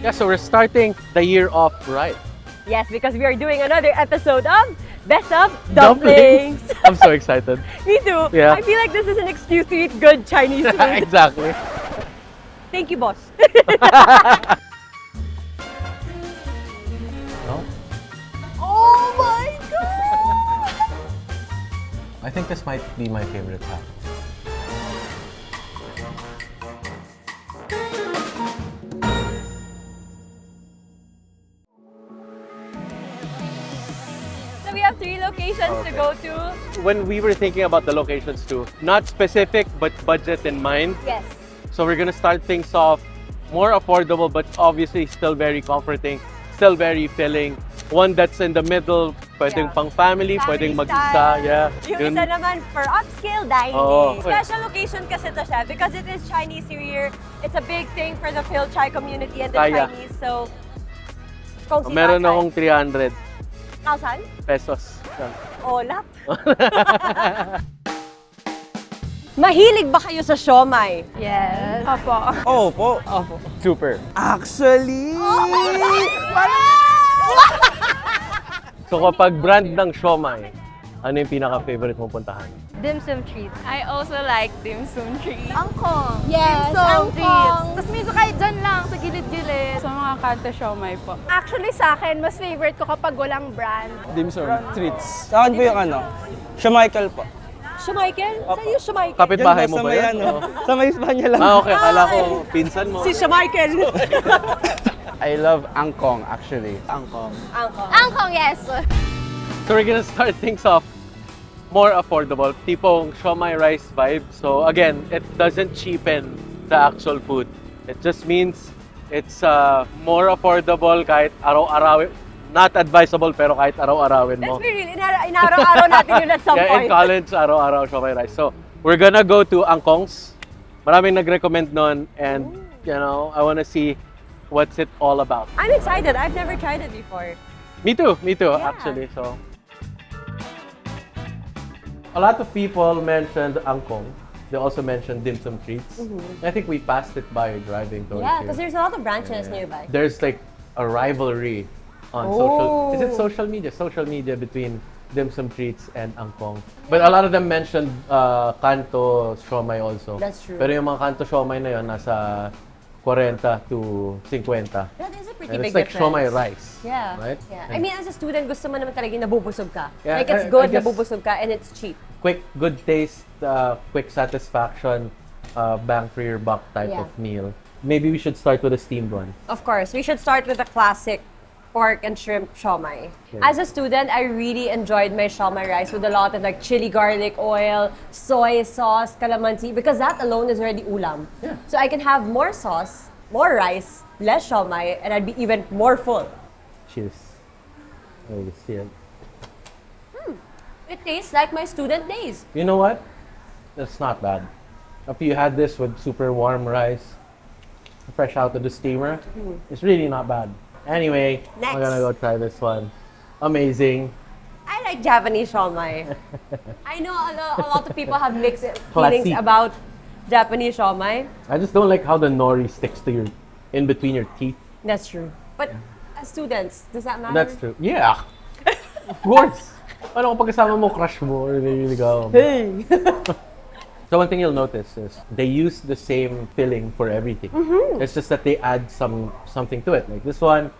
Yeah, so we're starting the year off right. Yes, because we are doing another episode of Best of Dumplings. I'm so excited. Me too. Yeah. I feel like this is an excuse to eat good Chinese food. Exactly. Thank you, boss. No? Oh my God! I think this might be my favorite half. So we have 3 locations to go to. When we were thinking about the locations too, not specific but budget in mind. Yes. So we're gonna start things off more affordable but obviously still very comforting, still very filling. One that's in the middle, pwedeng Yeah. pang family, pwedeng mag-isa. Yeah. Yung isa naman for upscale dining. Oo. Special location kasi to siya because it is Chinese New Year. It's a big thing for the Phil-Chai community and the Kaya. Chinese. So, kung si Meron Pasay. akong 300 1,000? pesos. Olap. Mahilig ba kayo sa siomai? Yes. Opo. Opo. Super. Actually! Oh my God! So kapag brand ng siomai, ano yung pinaka-favorite mong puntahan? Dimsum treats. I also like dimsum treats. Angkong. Yes, Dimsum angkong. treats. Tapos minsan kahit dyan lang, sa gilid-gilid. Sa mga kanta siomai po. Actually sa akin, mas favorite ko kapag walang brand. Dimsum treats. Sa akin po yung Siomai po. Siomaikel? Saan yung Siomaikel? Kapit-bahay mo Sa ba may yan? Sa may Espanya lang. Okay. Kala ko, pinsan mo. Si Siomaikel. I love Angkong actually. Angkong. Angkong, yes. So we're gonna start things off more affordable, tipong siomai rice vibe. So again, it doesn't cheapen the actual food. It just means it's more affordable kahit araw-araw. Not advisable pero kahit araw-arawin mo. Let's be real, inaraw-araw natin yun at some Yeah, point. in college, araw-araw siomai rice. So we're gonna go to Angkong's. Maraming nag-recommend nun and you know, I wanna see what's it all about. I'm excited. I've never tried it before. Me too, Yeah. actually. So, a lot of people mentioned Angkong. They also mentioned dim sum treats. I think we passed it by driving towards Yeah, here. because there's a lot of branches nearby. There's like a rivalry on Oh. social. Is it social media? Social media between dim sum treats and Angkong. But a lot of them mentioned kanto siomai also. That's true. Pero yung mga kanto siomai na yun nasa 40 to 50. That is a pretty And big it's like difference. siomai rice. Yeah. Right? Yeah. I And mean, as a student, gusto mo naman talaga yung nabubusog ka. Yeah, Like, it's I good, guess- nabubusog ka, and it's cheap. quick, good taste, quick satisfaction, bang for your buck type Yeah. of meal. Maybe we should start with a steamed one. Of course, we should start with the classic pork and shrimp siomai. Okay. As a student, I really enjoyed my siomai rice with a lot of like chili garlic oil, soy sauce, calamansi, because that alone is already ulam. Yeah. So I can have more sauce, more rice, less siomai, and I'd be even more full. Cheers. Oh, you see it. It tastes like my student days. You know what? That's not bad. If you had this with super warm rice, fresh out of the steamer, it's really not bad. Anyway, Next. we're gonna go try this one. Amazing. I like Japanese siomai. I know a lot of people have mixed feelings Classic. about Japanese siomai. I just don't like how the nori sticks to your, in between your teeth. That's true. But as students, does that matter? That's true. Yeah. Of course. Ano kung pagkasama mo, crush mo, or nililigaw mo. Hey! So one thing you'll notice is they use the same filling for everything. It's just that they add something to it. Like this one,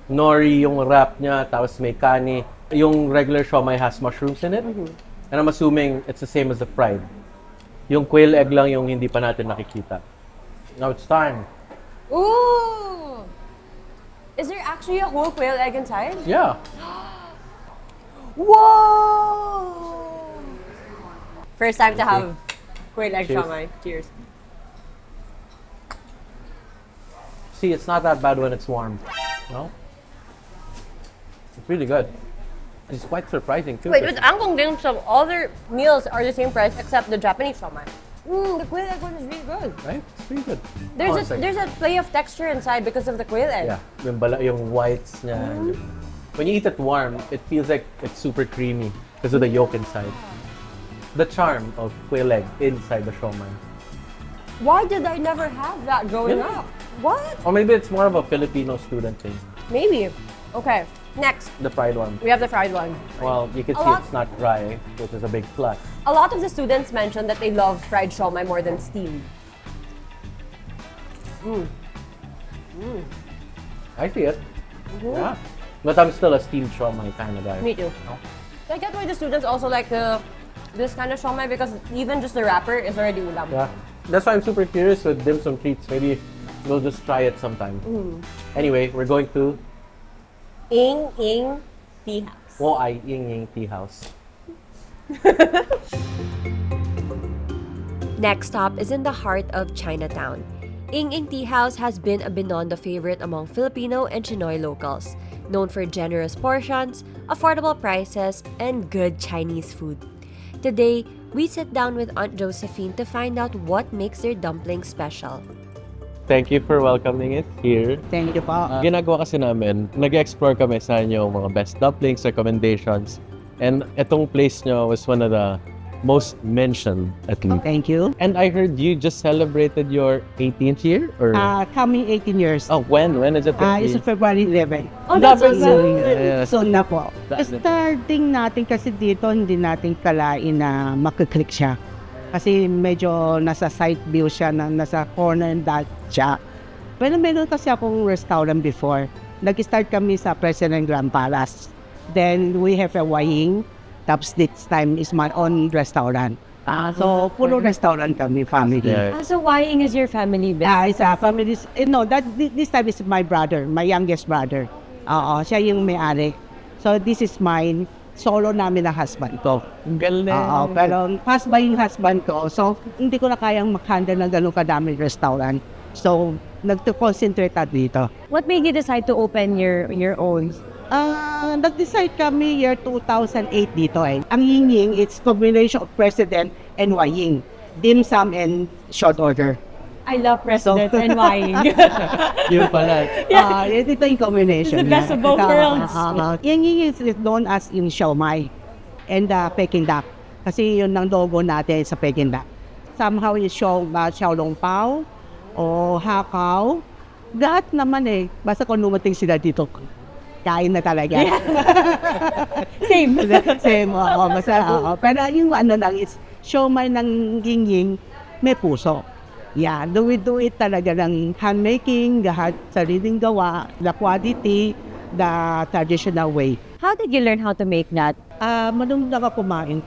nori yung wrap niya, tapos may kani. Yung regular siomai has mushrooms in it. And I'm assuming it's the same as the fried. Yung quail egg lang yung hindi pa natin nakikita. Now it's time. Ooh! Is there actually a whole quail egg inside? Yeah. Whoa! First time to have quail egg Cheers. siomai. Cheers. See, it's not that bad when it's warm. No? It's really good. It's quite surprising too. Wait, with Angkong Dimsum, all their meals are the same price except the Japanese siomai. The quail egg one is really good. Right? It's pretty good. There's It's like- there's a play of texture inside because of the quail egg. Yeah, yung whites niya. When you eat it warm, it feels like it's super creamy because of the yolk inside. The charm of quail egg inside the siomai. Why did I never have that growing Yeah. up? What? Or maybe it's more of a Filipino student thing. Maybe. Okay, next. The fried one. We have the fried one. Well, you can A see lot- it's not dry, which is a big plus. A lot of the students mentioned that they love fried siomai more than steamed. I see it. Yeah. But I'm still a steamed siomai kind of guy. Me too. So I get why the students also like this kind of siomai because even just the wrapper is already ulam. Yeah. That's why I'm super curious with dim sum treats. Maybe we'll just try it sometime. Anyway, we're going to Ying Ying Tea House. Ying Ying Tea House. Next stop is in the heart of Chinatown. Ying Ying Tea House has been a Binondo favorite among Filipino and Chinoy locals, known for generous portions, affordable prices, and good Chinese food. Today, we sit down with Aunt Josephine to find out what makes their dumplings special. Thank you for welcoming it here. Thank you po. Ginagawa kasi namin, nag-explore kami sa inyo mga best dumplings, recommendations. And itong place nyo was one of the most mentioned at least. Thank you. And I heard you just celebrated your 18th year? Or Coming 18 years. oh, when? When is it? It's February 11. Oh, that's so So, good! Yes. soon na po. That- Starting natin kasi dito, hindi natin kalain na makiklik siya. Kasi medyo nasa side view siya, nasa corner that siya. Pero meron kasi akong restaurant before. Nag-start kami sa President Grand Palace. Then we have a Ying. Tapos this time is my own restaurant. So, puro restaurant kami, family. Yeah. So Ying is your family best? It's a family. No, this time is my brother, my youngest brother. Siya yung may-ari. So, this is mine. Solo namin na husband ko. Ang galing. Pero pass by yung husband ko. So, hindi ko na kayang mag-handle ng ganun kadaming restaurant. So, nag-concentrate dito. What made you decide to open your own? Nag-decide kami year 2008 dito eh. Ang Ying Ying, it's combination of President and Ying. Dim sum and short order. I love President and Ying. Yun pala. Ito yung combination. It's the best of both worlds. Ying Ying is known as yung Siomai and Peking duck. Kasi yun ang logo natin sa Peking duck. Somehow yung Xiaolong Pao o Hakaw. Lahat naman eh. Basta kung lumating sila dito, kain na talaga. Same. Same, masarap. Pero yung ano lang is, siomai ng Ying Ying, may puso. Yeah, do it talaga ng handmaking, lahat sariling gawa, the quality, the traditional way. How did you learn how to make that? Manong lang ako kumain.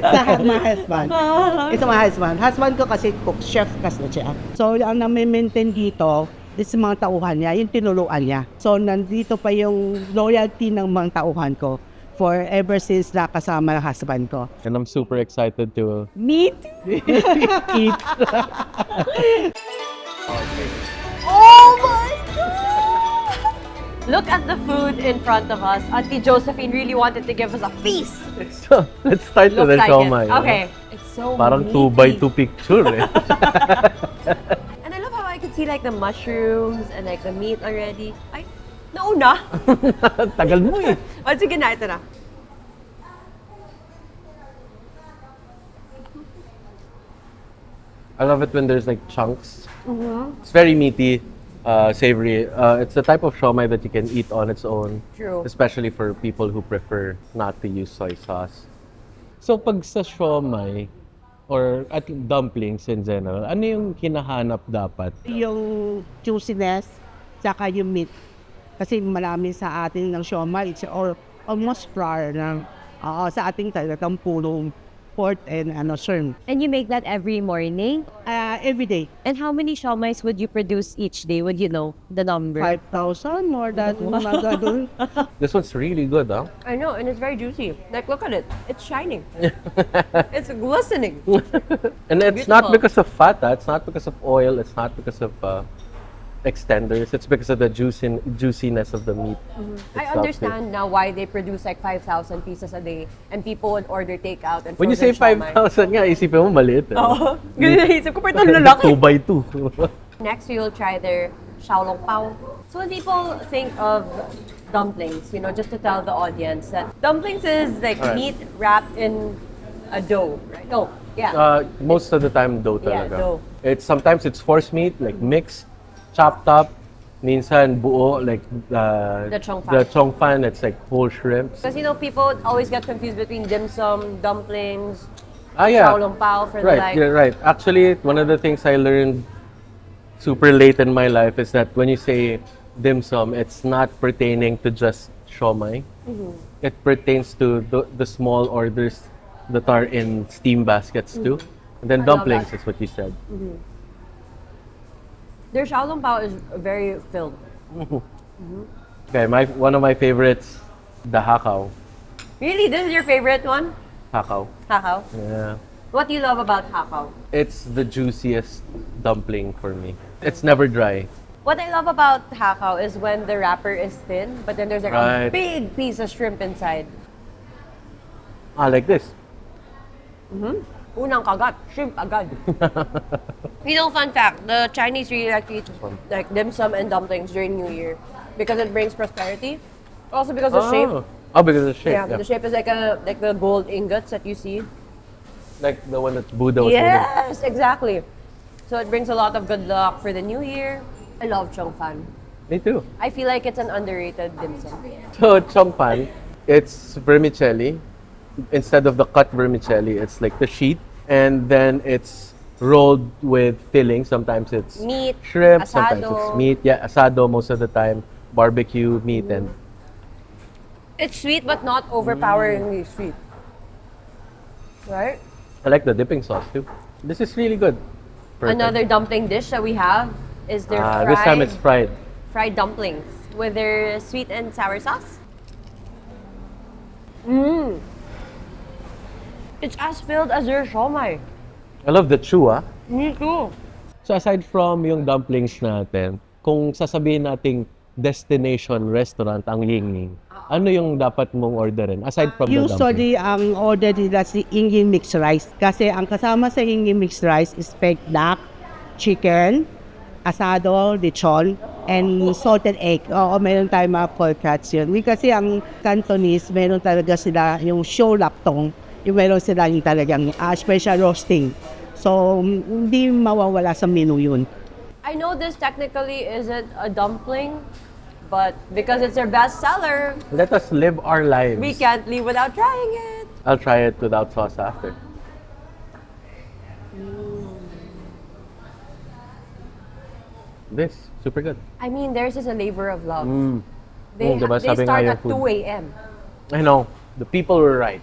Sa my husband. It's my husband. Husband ko kasi cook, chef kasi siya. So, ang na-maintain dito, is mga tauhan niya, yung tinuluan niya. So, nandito pa yung loyalty ng mga tauhan ko for ever since nakasama ng husband ko. And I'm super excited to Meat? eat. Oh my God! Look at the food in front of us. Auntie Josephine really wanted to give us a feast. So, let's start with the Looks like siomai. it. Okay. It's so Parang meaty. 2x2 picture eh. And I love how I could see like the mushrooms and like the meat already. Ay, nauna. Tagal mo eh. O sige na, ito na. I love it when there's like chunks. It's very meaty, savory. It's the type of siomai that you can eat on its own. True. Especially for people who prefer not to use soy sauce. So pag sa siomai, or at dumplings in general, ano yung hinahanap dapat? Yung juiciness, saka yung meat. Kasi marami sa atin ng siomai, it's almost rare na sa ating talagang pulong pork and shrimp. And you make that every morning? Every day. And how many siomais would you produce each day? Would you know the number? 5,000 more than mga doon. This one's really good, huh? I know, and it's very juicy. Like, look at it. It's shining. It's glistening. And it's not because of fat, it's not because of oil, it's not because of extenders, it's because of the juiciness of the meat. I itself. understand now why they produce like 5,000 pieces a day and people would order takeout and When you say frozen siomai. 5,000 nga, isipin mo maliit. Eh. Oo. Ganun naisip ko, pero ito lalaki. 2x2. Next, we will try their xiaolong pao. So when people think of dumplings, just to tell the audience that dumplings is like Alright. meat wrapped in a dough, right? No, yeah. Most of the time, dough Yeah, talaga. dough. Sometimes it's force meat, like mixed. chopped up. Minsan buo, like The chong fan. the chong fan, it's like whole shrimps. Because people always get confused between dim sum, dumplings, Yeah. xiao long pao for the Right, like. you're right. Actually, one of the things I learned super late in my life is that when you say dim sum, it's not pertaining to just siomai. It pertains to the small orders that are in steam baskets too. And then I love dumplings that. is what you said. Their xiao long pao is very filled. Okay, one of my favorites, the hakao. Really? This is your favorite one? Hakao. Hakao. Yeah. What do you love about hakao? It's the juiciest dumpling for me. It's never dry. What I love about hakao is when the wrapper is thin, but then there's like a Right. big piece of shrimp inside. Like this. Unang kagat, shrimp agad. Fun fact, the Chinese really like to eat like dim sum and dumplings during New Year because it brings prosperity. Also because the shape. Oh, because of the shape. Yeah, the shape is like the gold ingots that you see. Like the one that Buddha was holding. Yes, exactly. So it brings a lot of good luck for the New Year. I love chong fan. Me too. I feel like it's an underrated dim sum. So chong pan, it's vermicelli. Instead of the cut vermicelli, it's like the sheet, and then it's rolled with filling. Sometimes it's Meat, shrimp, sometimes asado. it's meat. Yeah, asado most of the time. Barbecue meat and It's sweet but not overpoweringly sweet. Right? I like the dipping sauce too. This is really good. Perfect. Another dumpling dish that we have is their This time it's fried. fried dumplings with their sweet and sour sauce. It's as filled as their siomai. I love the chew, ah. Me too. So aside from yung dumplings natin, kung sasabihin nating destination restaurant ang Ying Ying, ano yung dapat mong orderin aside from the dumplings? Usually, ang order nila si Ying Ying mixed rice. Kasi ang kasama sa Ying Ying mixed rice is baked duck, chicken, asado, lechon, and salted egg. Oo, meron tayong mga pork cuts yun. Kasi ang Cantonese, meron talaga sila yung show laptong. Yung meron sila yung talagang special roasting. So, hindi mawawala sa menu yun. I know this technically isn't a dumpling, but because it's their best seller, Let us live our lives. we can't leave without trying it. I'll try it without sauce after. This, super good. I mean, theirs is a labor of love. They, diba, they sabi nga start yung at food. 2 a.m. I know, the people were right.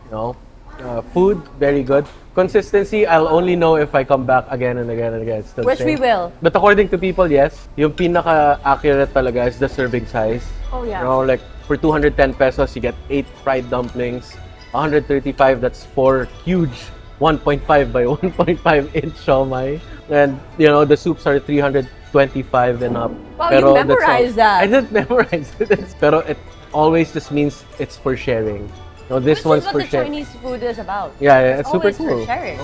You know, food, very good. Consistency, I'll only know if I come back again and again and again. It's still Which the we same. will. But according to people, yes. Yung pinaka-accurate talaga is the serving size. Oh, yeah. You know, like for 210 pesos, you get 8 fried dumplings. 135, that's 4 huge 1.5 by 1.5 inch siomai. And, you know, the soups are 325 and up. Wow, Pero you that's all. memorized that. I didn't memorize it. Pero it always just means it's for sharing. No, this Which one's is what for the sharing. Chinese food is about. Yeah, it's super Always cool. for sharing.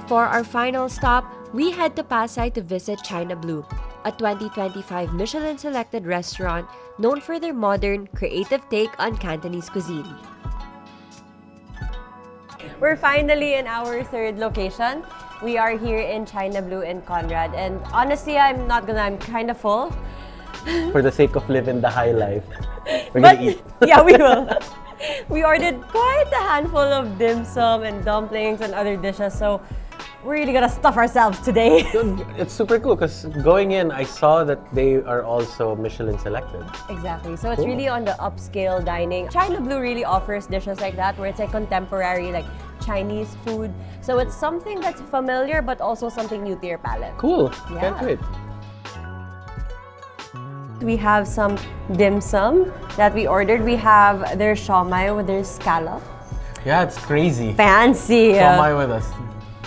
For our final stop, we head to Pasay to visit China Blue, a 2025 Michelin-selected restaurant known for their modern, creative take on Cantonese cuisine. We're finally in our third location. We are here in China Blue in Conrad, and honestly, I'm kind of full. For the sake of living the high life, we're But gonna eat. yeah, we will. We ordered quite a handful of dim sum and dumplings and other dishes, so we're really gonna stuff ourselves today. Dude, it's super cool because going in, I saw that they are also Michelin selected. Exactly. So it's Cool. really on the upscale dining. China Blue really offers dishes like that where it's like contemporary, like Chinese food. So it's something that's familiar but also something new to your palate. Cool. Yeah. Can't wait. We have some dim sum that we ordered. We have their siomai with their scallop. Yeah, it's crazy. Fancy! Siomai with a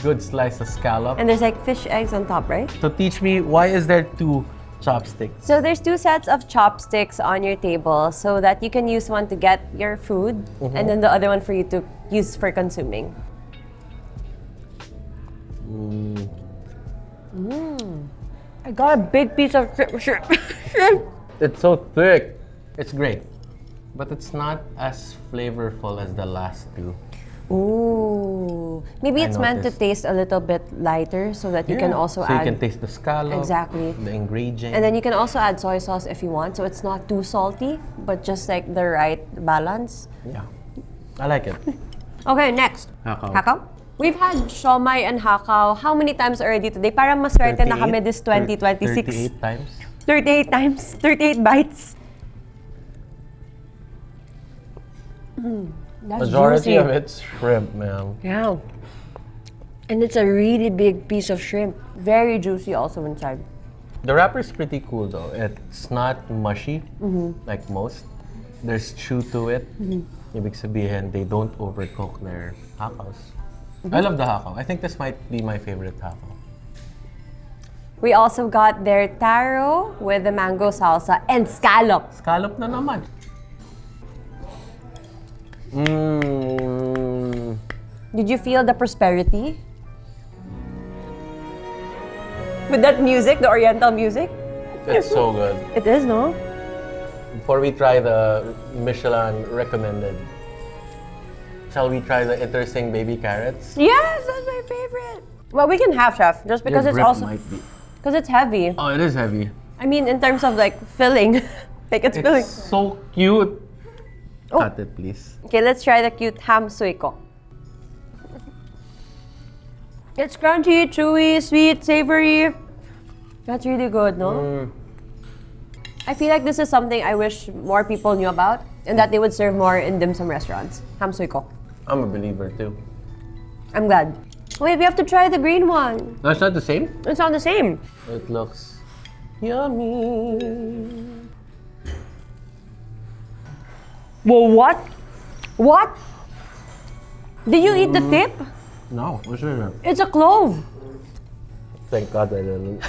good slice of scallop. And there's like fish eggs on top, right? So teach me, why is there 2 chopsticks? So there's 2 sets of chopsticks on your table so that you can use one to get your food and then the other one for you to use for consuming. I got a big piece of shrimp. It's so thick. It's great. but it's not as flavorful as the last two. Ooh. Maybe I it's meant to noticed. taste a little bit lighter so that you can also so add... you can taste the scallop, Exactly. the ingredient. And then you can also add soy sauce if you want, so it's not too salty, but just like the right balance. yeah, I like it. Okay, next. Hakao. We've had siomai and hakao how many times already today? Parang maswerte na kami this 2026. 38 times. 38 times. 38 bites. That's Majority juicy. of it's shrimp, man. Yeah. And it's a really big piece of shrimp. Very juicy also inside. The wrapper's pretty cool though. It's not mushy like most. There's chew to it. Ibig sabihin, they don't overcook their hakaos. I love the hakao. I think this might be my favorite hakao. We also got their taro with the mango salsa and scallop. Scallop na naman. Mmm. Did you feel the prosperity? With that music, the oriental music? It's so good. It is, no? Before we try the Michelin recommended, shall we try the interesting baby carrots? Yes, that's my favorite. Well, we can have, chef, just because Your it's grip also might be. because it's heavy. Oh, it is heavy. I mean, in terms of like filling, like it's filling. It's so cute. Oh. Cut it, please. Okay, let's try the cute ham suiko. It's crunchy, chewy, sweet, savory. That's really good, no? I feel like this is something I wish more people knew about and that they would serve more in dim sum restaurants. Ham suiko. I'm a believer too. I'm glad. Wait, we have to try the green one. That's not the same? It's not the same. It looks yummy. Whoa, what? What? Did you eat the tip? No, what's in it? It's a clove. Thank God I didn't.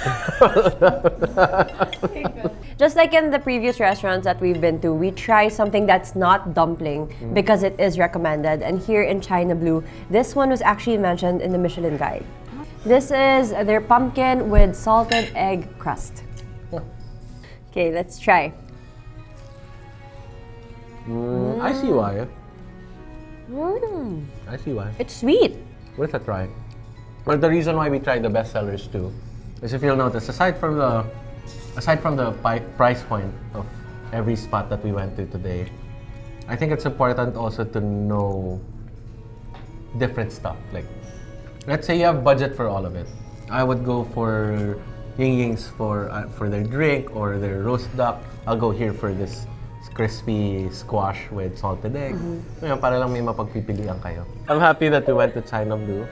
Just like in the previous restaurants that we've been to, we try something that's not dumpling because it is recommended. And here in China Blue, this one was actually mentioned in the Michelin Guide. This is their pumpkin with salted egg crust. Okay, let's try. I see why. I see why. It's sweet. Worth a try. But the reason why we tried the bestsellers too is if you'll notice, aside from the price point of every spot that we went to today, I think it's important also to know different stuff. Like, let's say you have budget for all of it. I would go for Ying Ying's for their drink or their roast duck. I'll go here for this crispy squash with salted egg. Ngayon, para lang may mapagpipilian kayo. I'm happy that we went to China Blue.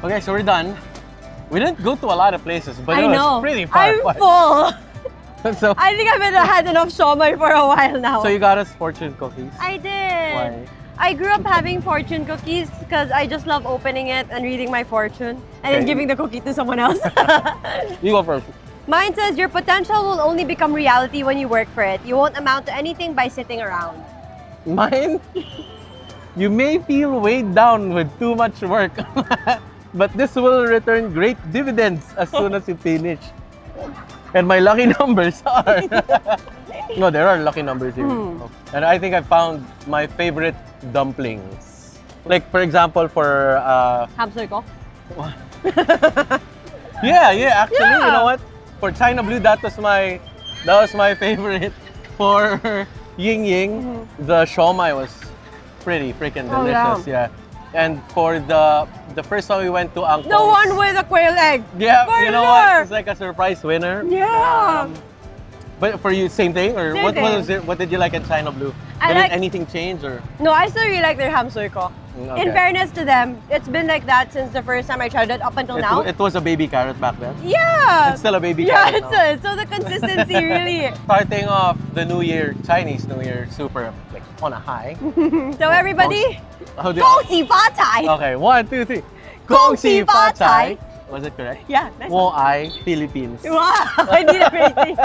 Okay, so we're done. We didn't go to a lot of places, but it was pretty far. I'm full. so, I think I've had enough siomai for a while now. so you got us fortune cookies. I did. Why? I grew up having fortune cookies because I just love opening it and reading my fortune and then Okay. giving the cookie to someone else. You go first. Mine says your potential will only become reality when you work for it. You won't amount to anything by sitting around. Mine? You may feel weighed down with too much work, but this will return great dividends as soon as you finish. And my lucky numbers are... No, there are lucky numbers here. And I think I found my favorite dumplings. Like, for example, for... Ham suiko. Yeah, actually, you know what? For China Blue, that was my favorite. For Ying Ying, the siomai was pretty freaking delicious. Yeah. And for the first time we went to Angkong. The one with the quail egg. Yeah, For you know sure. what? It's like a surprise winner. Yeah. But for you, same thing, or Same what thing. was it? What did you like at China Blue? I Did like- anything change or? No, I still really like their ham suiko. Okay. In fairness to them, it's been like that since the first time I tried it up until now. It was a baby carrot back then. Yeah. It's still a baby Yeah, carrot it's now. so the consistency really. Starting off the New Year, Chinese New Year, super like on a high. So everybody, How do you- 恭喜发财. Okay, 1, 2, 3. 恭喜发财. Was it correct? Yeah, nice. Wo ai Philippines. Wow, I need everything.